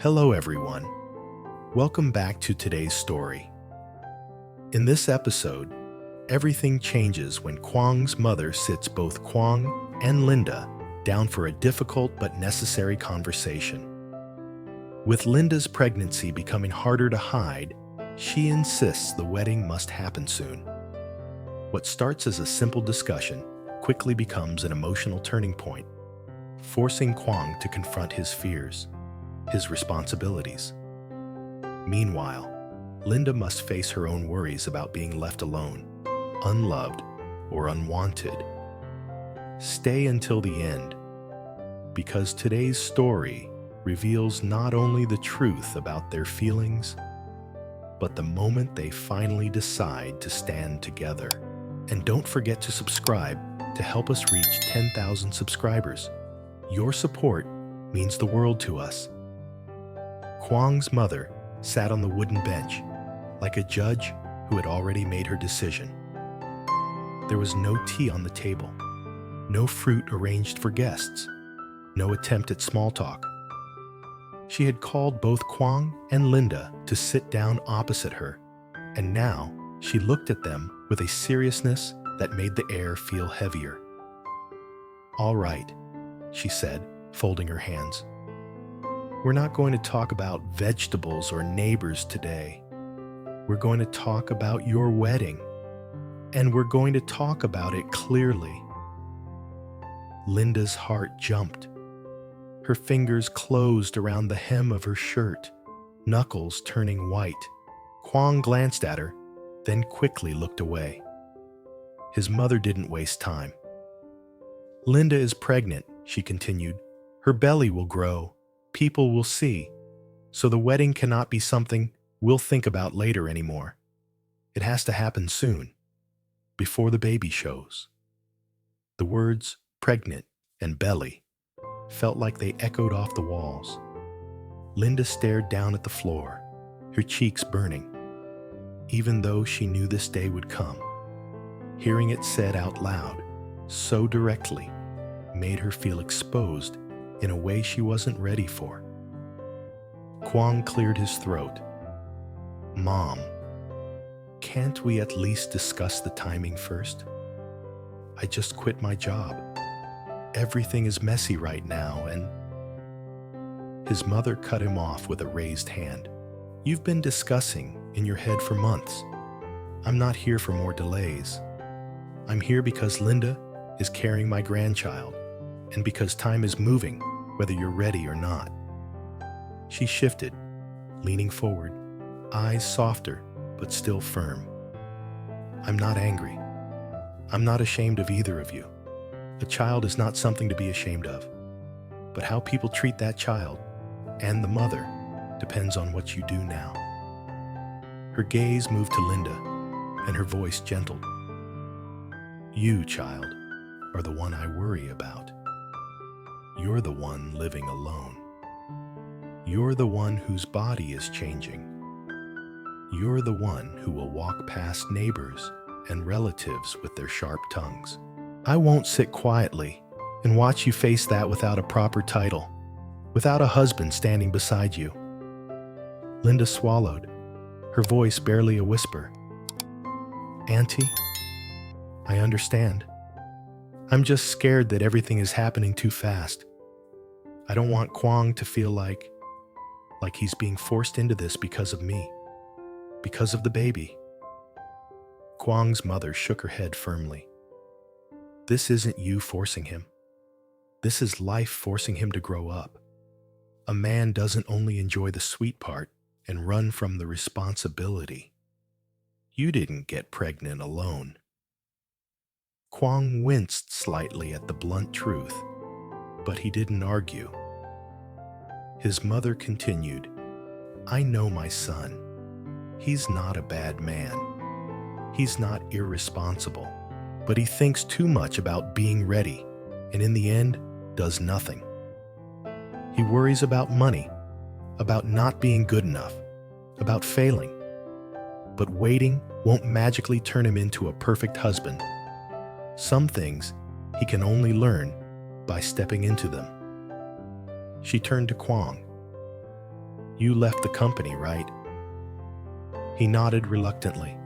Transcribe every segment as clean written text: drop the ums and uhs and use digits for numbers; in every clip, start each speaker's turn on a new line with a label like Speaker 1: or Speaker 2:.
Speaker 1: Hello, everyone. Welcome back to today's story. In this episode, everything changes when Quang's mother sits both Quang and Linda down for a difficult but necessary conversation. With Linda's pregnancy becoming harder to hide, she insists the wedding must happen soon. What starts as a simple discussion quickly becomes an emotional turning point, forcing Quang to confront his fears, his responsibilities. Meanwhile, Linda must face her own worries about being left alone, unloved, or unwanted. Stay until the end, because today's story reveals not only the truth about their feelings, but the moment they finally decide to stand together. And don't forget to subscribe to help us reach 10,000 subscribers. Your support means the world to us. Quang's mother sat on the wooden bench, like a judge who had already made her decision. There was no tea on the table, no fruit arranged for guests, no attempt at small talk. She had called both Quang and Linda to sit down opposite her, and now she looked at them with a seriousness that made the air feel heavier. "All right," she said, folding her hands. "We're not going to talk about vegetables or neighbors today. We're going to talk about your wedding, and we're going to talk about it clearly." Linda's heart jumped. Her fingers closed around the hem of her shirt, knuckles turning white. Quang glanced at her, then quickly looked away. His mother didn't waste time. "Linda is pregnant," she continued. "Her belly will grow. People will see. So the wedding cannot be something we'll think about later anymore. It has to happen soon, before the baby shows." The words pregnant and belly felt like they echoed off the walls. Linda stared down at the floor, her cheeks burning. Even though she knew this day would come, hearing it said out loud, so directly, made her feel exposed in a way she wasn't ready for. Quang cleared his throat. "Mom, can't we at least discuss the timing first? I just quit my job. Everything is messy right now, and..." His mother cut him off with a raised hand. "You've been discussing in your head for months. I'm not here for more delays. I'm here because Linda is carrying my grandchild, and because time is moving, whether you're ready or not." She shifted, leaning forward, eyes softer but still firm. "I'm not angry. I'm not ashamed of either of you. A child is not something to be ashamed of. But how people treat that child, and the mother, depends on what you do now." Her gaze moved to Linda, and her voice gentled. "You, child, are the one I worry about. You're the one living alone. You're the one whose body is changing. You're the one who will walk past neighbors and relatives with their sharp tongues. I won't sit quietly and watch you face that without a proper title, without a husband standing beside you." Linda swallowed, her voice barely a whisper. "Auntie, I understand. I'm just scared that everything is happening too fast. I don't want Quang to feel like he's being forced into this because of me, because of the baby." Quang's mother shook her head firmly. "This isn't you forcing him. This is life forcing him to grow up. A man doesn't only enjoy the sweet part and run from the responsibility. You didn't get pregnant alone." Quang winced slightly at the blunt truth, but he didn't argue. His mother continued, "I know my son. He's not a bad man. He's not irresponsible, but he thinks too much about being ready, and in the end, does nothing. He worries about money, about not being good enough, about failing. But waiting won't magically turn him into a perfect husband. Some things he can only learn by stepping into them." She turned to Quang. You left the company, right? He nodded reluctantly.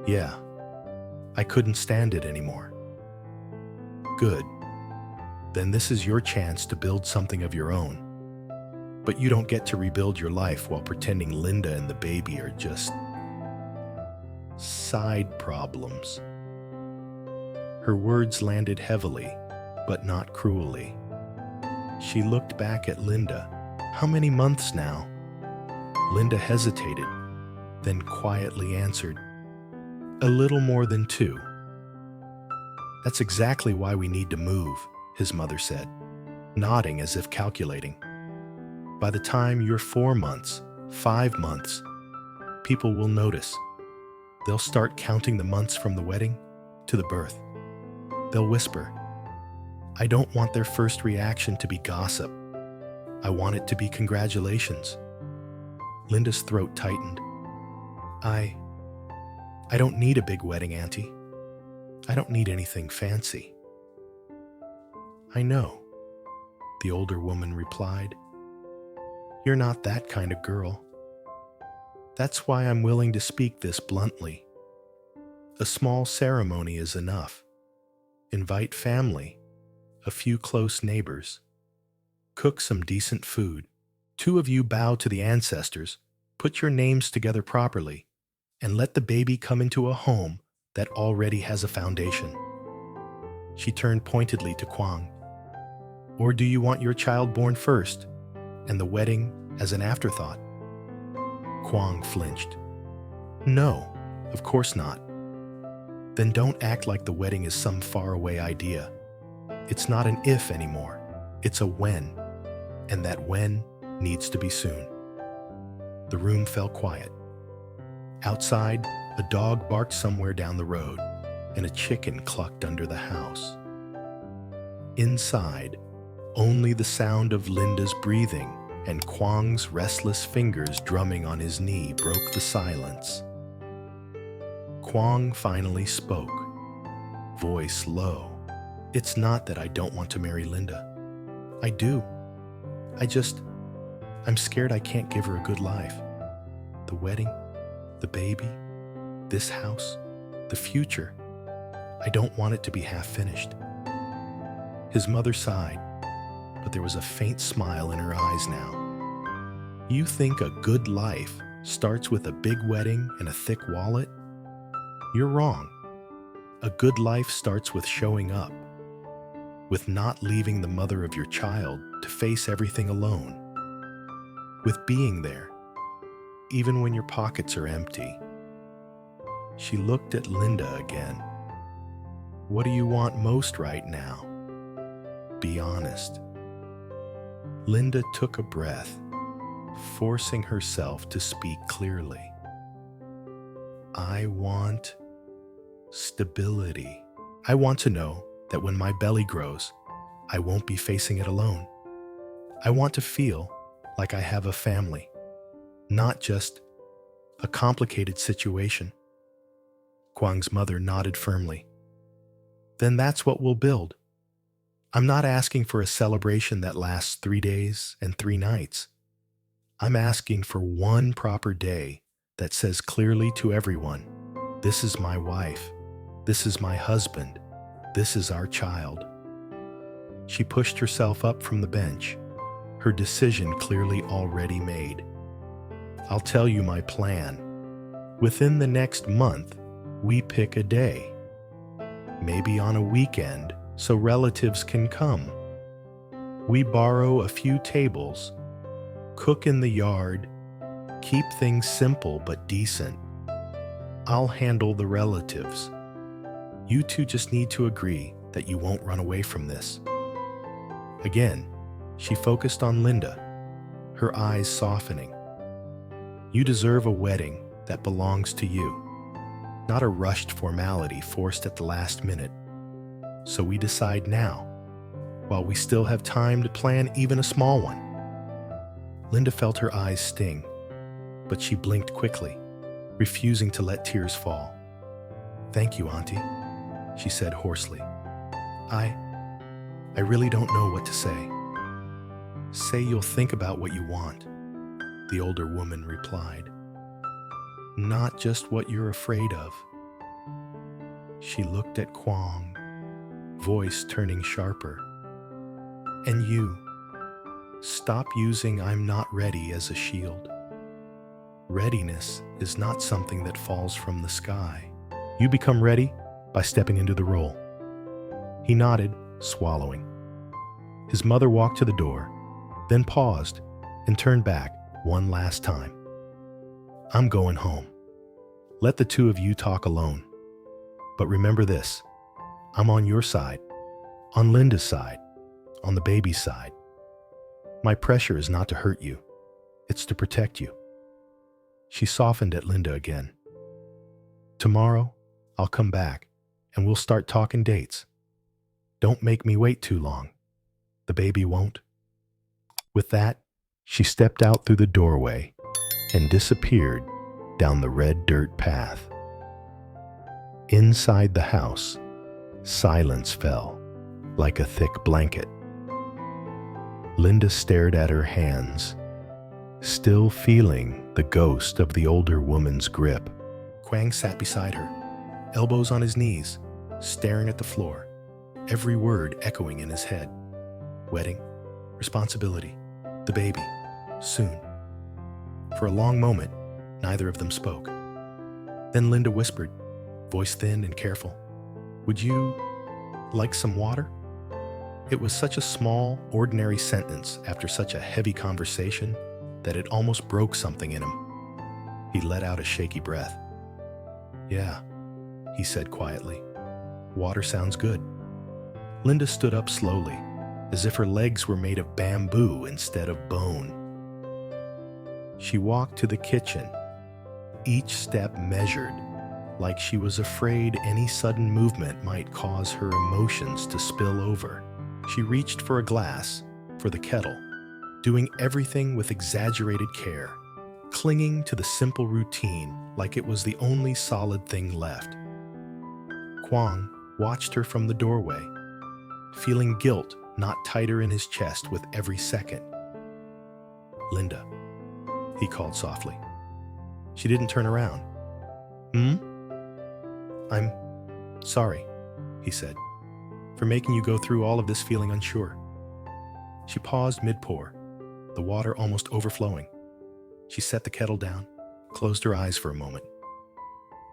Speaker 1: Yeah, I couldn't stand it anymore. Good. Then this is your chance to build something of your own. But you don't get to rebuild your life while pretending Linda and the baby are just side problems. Her words landed heavily, but not cruelly. She looked back at Linda. How many months now? Linda hesitated, then quietly answered, a little more than 2. That's exactly why we need to move, his mother said, nodding as if calculating. By the time you're 4 months, 5 months, people will notice. They'll start counting the months from the wedding to the birth. They'll whisper. I don't want their first reaction to be gossip. I want it to be congratulations. Linda's throat tightened. I don't need a big wedding, Auntie. I don't need anything fancy. I know, the older woman replied. You're not that kind of girl. That's why I'm willing to speak this bluntly. A small ceremony is enough. Invite family, a few close neighbors. Cook some decent food. 2 of you bow to the ancestors, put your names together properly, and let the baby come into a home that already has a foundation. She turned pointedly to Quang. Or do you want your child born first, and the wedding as an afterthought? Quang flinched. No, of course not. Then don't act like the wedding is some faraway idea. It's not an if anymore, it's a when, and that when needs to be soon. The room fell quiet. Outside, a dog barked somewhere down the road, and a chicken clucked under the house. Inside, only the sound of Linda's breathing and Quang's restless fingers drumming on his knee broke the silence. Quang finally spoke, voice low. It's not that I don't want to marry Linda. I do. I'm scared I can't give her a good life. The wedding, the baby, this house, the future. I don't want it to be half finished. His mother sighed, but there was a faint smile in her eyes now. You think a good life starts with a big wedding and a thick wallet? You're wrong. A good life starts with showing up, with not leaving the mother of your child to face everything alone, with being there, even when your pockets are empty. She looked at Linda again. What do you want most right now? Be honest. Linda took a breath, forcing herself to speak clearly. I want stability. I want to know that when my belly grows, I won't be facing it alone. I want to feel like I have a family, not just a complicated situation. Quang's mother nodded firmly. Then that's what we'll build. I'm not asking for a celebration that lasts 3 days and 3 nights. I'm asking for one proper day that says clearly to everyone, this is my wife, this is my husband, this is our child. She pushed herself up from the bench, her decision clearly already made. I'll tell you my plan. Within the next month, we pick a day. Maybe on a weekend, so relatives can come. We borrow a few tables, cook in the yard, keep things simple but decent. I'll handle the relatives. You two just need to agree that you won't run away from this. Again, she focused on Linda, her eyes softening. You deserve a wedding that belongs to you, not a rushed formality forced at the last minute. So we decide now, while we still have time to plan even a small one. Linda felt her eyes sting, but she blinked quickly, refusing to let tears fall. Thank you, Auntie, she said hoarsely. I really don't know what to say. Say you'll think about what you want. the older woman replied. Not just what you're afraid of. She looked at Quang, voice turning sharper. And you, stop using "I'm not ready" as a shield. Readiness is not something that falls from the sky. You become ready by stepping into the role. He nodded, swallowing. His mother walked to the door, then paused and turned back one last time. I'm going home. Let the two of you talk alone. But remember this, I'm on your side, on Linda's side, on the baby's side. My pressure is not to hurt you, it's to protect you. She softened at Linda again. Tomorrow, I'll come back and we'll start talking dates. Don't make me wait too long. The baby won't. With that, she stepped out through the doorway and disappeared down the red dirt path. Inside the house, silence fell like a thick blanket. Linda stared at her hands, still feeling the ghost of the older woman's grip. Quang sat beside her, elbows on his knees, staring at the floor, every word echoing in his head. Wedding, responsibility, the baby, soon. For a long moment, neither of them spoke. Then Linda whispered, voice thin and careful, "Would you like some water?" It was such a small, ordinary sentence after such a heavy conversation that it almost broke something in him. He let out a shaky breath. "Yeah," he said quietly. "Water sounds good." Linda stood up slowly, as if her legs were made of bamboo instead of bone. She walked to the kitchen, each step measured, like she was afraid any sudden movement might cause her emotions to spill over. She reached for a glass, for the kettle, doing everything with exaggerated care, clinging to the simple routine like it was the only solid thing left. Quang watched her from the doorway, feeling guilt knot tighter in his chest with every second. "Linda," he called softly. She didn't turn around. "I'm sorry," he said, "for making you go through all of this feeling unsure." She paused mid-pour, the water almost overflowing. She set the kettle down, closed her eyes for a moment,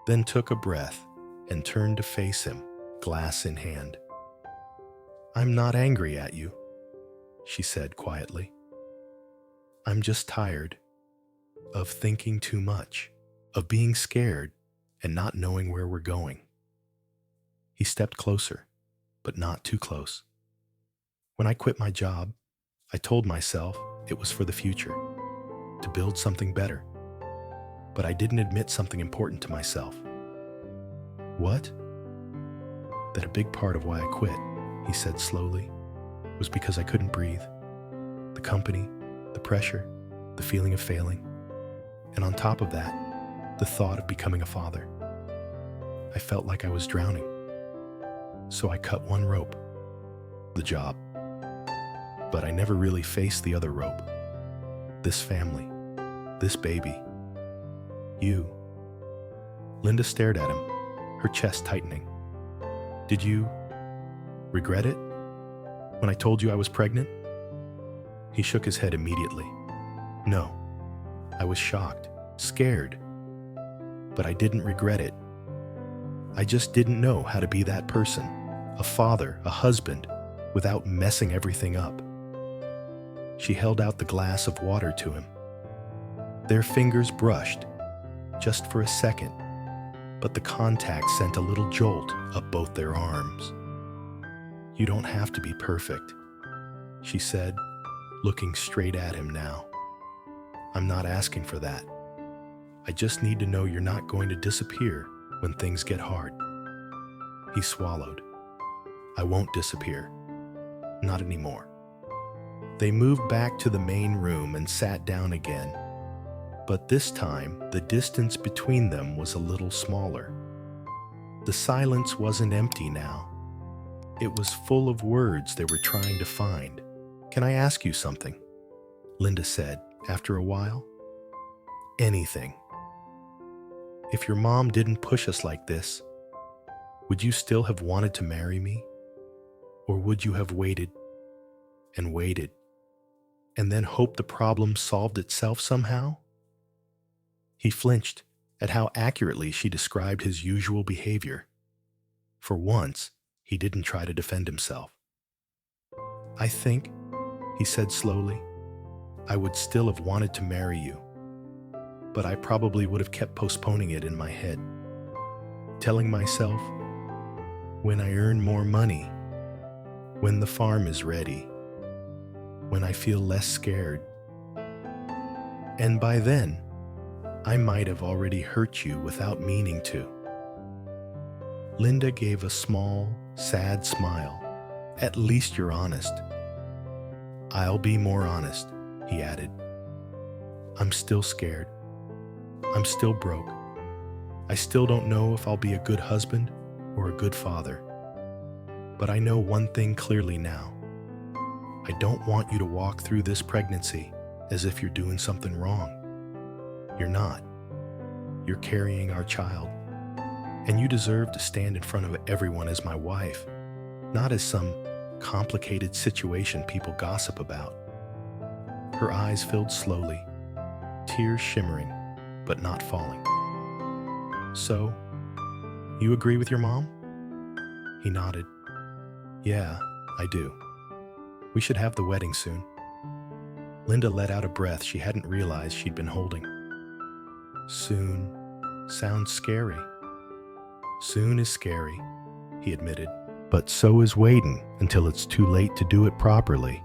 Speaker 1: then took a breath and turned to face him, glass in hand. "I'm not angry at you," she said quietly. "I'm just tired of thinking too much, of being scared and not knowing where we're going." He stepped closer, but not too close. "When I quit my job, I told myself it was for the future, to build something better. But I didn't admit something important to myself." "What?" "That a big part of why I quit," he said slowly, "was because I couldn't breathe. The company, the pressure, the feeling of failing. And on top of that, the thought of becoming a father. I felt like I was drowning. So I cut one rope, the job. But I never really faced the other rope. This family, this baby, you." Linda stared at him, her chest tightening. "Did you regret it when I told you I was pregnant?" He shook his head immediately. "No, I was shocked, scared, but I didn't regret it. I just didn't know how to be that person, a father, a husband, without messing everything up." She held out the glass of water to him. Their fingers brushed, just for a second, but the contact sent a little jolt up both their arms. "You don't have to be perfect," she said, looking straight at him now. "I'm not asking for that. I just need to know you're not going to disappear when things get hard." He swallowed. "I won't disappear. Not anymore." They moved back to the main room and sat down again. But this time, the distance between them was a little smaller. The silence wasn't empty now. It was full of words they were trying to find. "Can I ask you something?" Linda said after a while. anything. If your mom didn't push us like this, would you still have wanted to marry me? Or would you have waited and waited and then hoped the problem solved itself somehow? He flinched at how accurately she described his usual behavior. For once, he didn't try to defend himself. I think, he said slowly, I would still have wanted to marry you, but I probably would have kept postponing it in my head, telling myself, when I earn more money, when the farm is ready, when I feel less scared. And by then, I might have already hurt you without meaning to. Linda gave a small, sad smile. At least you're honest. I'll be more honest, he added. I'm still scared. I'm still broke. I still don't know if I'll be a good husband or a good father. But I know one thing clearly now. I don't want you to walk through this pregnancy as if you're doing something wrong. You're not. You're carrying our child. And you deserve to stand in front of everyone as my wife, not as some complicated situation people gossip about. Her eyes filled slowly, tears shimmering, but not falling. So, you agree with your mom? He nodded. Yeah, I do. We should have the wedding soon. Linda let out a breath she hadn't realized she'd been holding. Soon sounds scary. Soon is scary, he admitted, but so is waiting until it's too late to do it properly.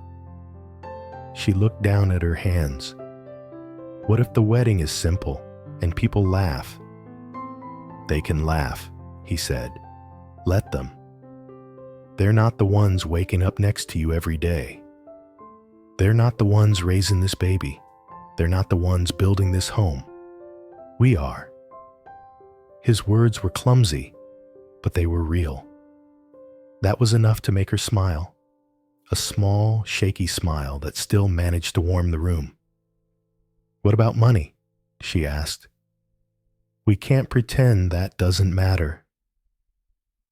Speaker 1: She looked down at her hands. What if the wedding is simple and people laugh? They can laugh, he said. Let them. They're not the ones waking up next to you every day. They're not the ones raising this baby. They're not the ones building this home. We are. His words were clumsy, but they were real. That was enough to make her smile, a small, shaky smile that still managed to warm the room. What about money? She asked. We can't pretend that doesn't matter.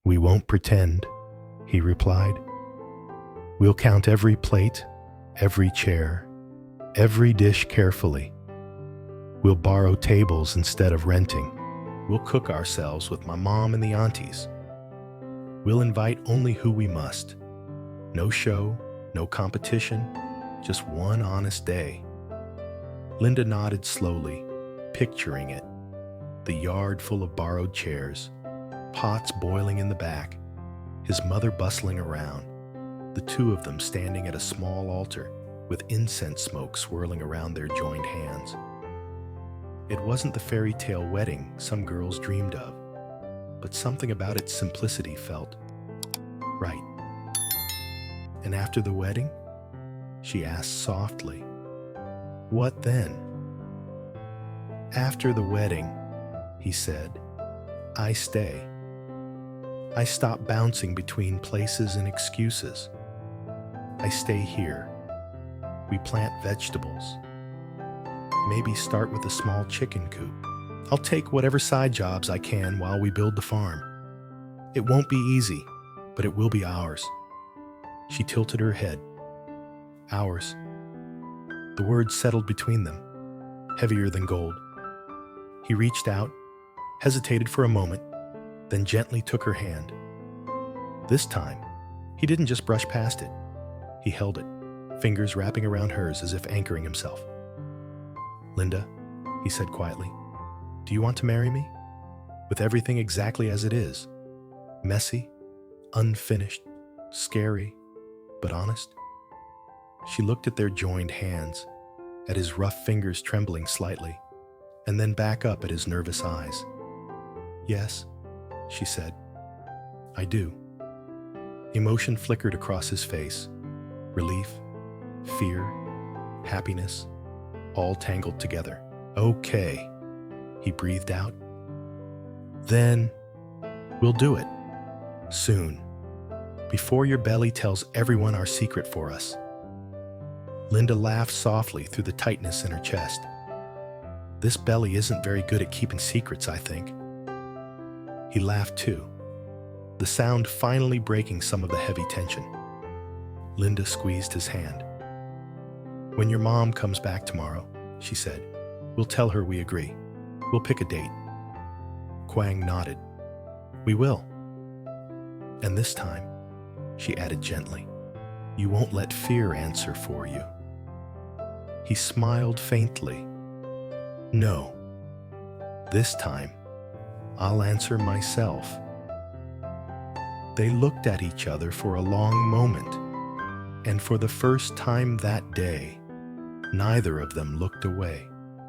Speaker 1: We won't pretend, he replied. We'll count every plate, every chair, every dish carefully. We'll borrow tables instead of renting. We'll cook ourselves with my mom and the aunties. We'll invite only who we must. No show, no competition, just one honest day. Linda nodded slowly, picturing it. The yard full of borrowed chairs, pots boiling in the back, his mother bustling around, the two of them standing at a small altar with incense smoke swirling around their joined hands. It wasn't the fairy tale wedding some girls dreamed of, but something about its simplicity felt right. And after the wedding? She asked softly. What then? After the wedding, he said, I stay. I stop bouncing between places and excuses. I stay here. We plant vegetables. Maybe start with a small chicken coop. I'll take whatever side jobs I can while we build the farm. It won't be easy, but it will be ours. She tilted her head. Ours. The words settled between them, heavier than gold. He reached out, hesitated for a moment, then gently took her hand. This time, he didn't just brush past it. He held it, fingers wrapping around hers as if anchoring himself. Linda, he said quietly, do you want to marry me? With everything exactly as it is. Messy, unfinished, scary, but honest. She looked at their joined hands, at his rough fingers trembling slightly, and then back up at his nervous eyes. Yes, she said. I do. Emotion flickered across his face. Relief, fear, happiness, all tangled together. Okay, he breathed out. Then we'll do it. Soon. Before your belly tells everyone our secret for us. Linda laughed softly through the tightness in her chest. This belly isn't very good at keeping secrets, I think." He laughed too, the sound finally breaking some of the heavy tension. Linda squeezed his hand. "When your mom comes back tomorrow," she said, "we'll tell her we agree. We'll pick a date." Quang nodded. "We will. And this time," she added gently, "you won't let fear answer for you." He smiled faintly. "No. This time, I'll answer myself." They looked at each other for a long moment, and for the first time that day, neither of them looked away.